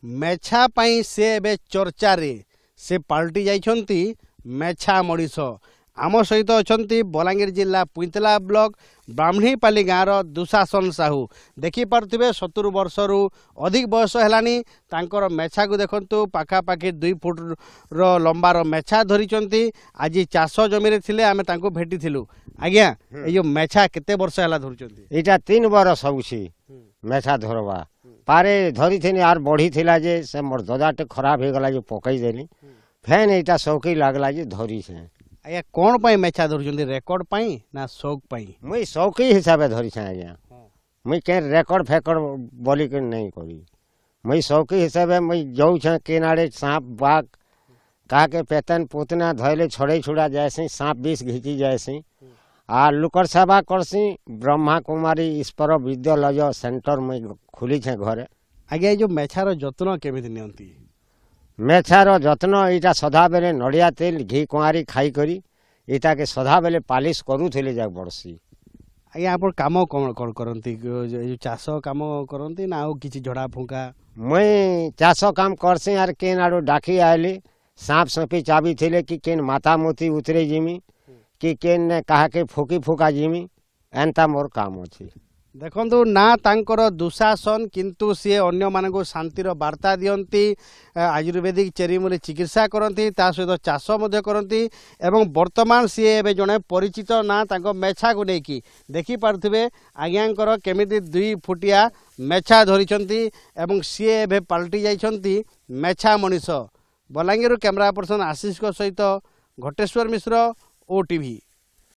मेछा पाई से एबे चर्चा रे से पलटि जाइछंती मेछा मणिष आम सहित अच्छा बलांगीर जिला पुइतला ब्लॉक ब्राह्मणीपाली गाँव दुशासन साहू देखिपे 70 वर्षर अधिक बयस है मेछा को देखु पाखापाखि 2 फुट लंबार मेछा धरी आज चाष जमी थे आम भेटी आज्ञा ये मेछा केते वर्ष है धरुंच इटा 3 बरस होउछि मेछा धरवा पारे धरी थी आर बढ़ी थिला जे से मोर ददाटे खराब हो गला जे पकई देली फेन इटा शौकी लागला जे धरी से आज्ञा कौन पाई मेछा धरुंच रेकर्ड पाई ना शौक पाई मुई शौकी हिसाब धरी से आज्ञा मुई के रेकर्ड फेकर्ड बोली के नहीं करी मुई शौकी हिसाब मुई जाऊ छ केनाड़े सांप बाघ का के पेतन पुतना धैले छड़े छुड़ा जायसी सांप विष घिची जायसी आ लुकर सेवा करसी ब्रह्मा कुमारी ईश्वर विद्यालय सेंटर में खुली छे घरे आज्ञा जो मेछार जत्न केमिति नियंती मेछार जत्न इटा सदा बेले नड़िया तेल घी कुआरी खाई करी इटा के सदा बेले पालिश करूथिले जा बरसी आज्ञा आप काम कौन कौन करती चाष काम करती ना आउ किछि झड़ा फुंका मुई चाष काम करसी आर केन आड़ो डाकी आइली सांप सपी चाबी थिले कि केन माता मोती उतरे जिमी कि केन ने कहा के फुकी फुका जिमी एंता मोर काम अछि देखंतु ना तांकर दुशासन किंतु सी अन्य मानक शांतिर वार्ता दियंती आयुर्वेदिक चेरीमूली चिकित्सा करती ता सहित चाष करती एवं वर्तमान सी एबे जने परिचित ना तांको मेछा को लेकी देखि पारथिबे आज्ञांकर केमिति 2 फुटिया मेछा धरिचंती एवं सी एबे पलटि जाइछंती मेछा मनीष बलांगीर कैमरा पर्सन आशीष को सहित घटेश्वर मिश्र ओटीवी।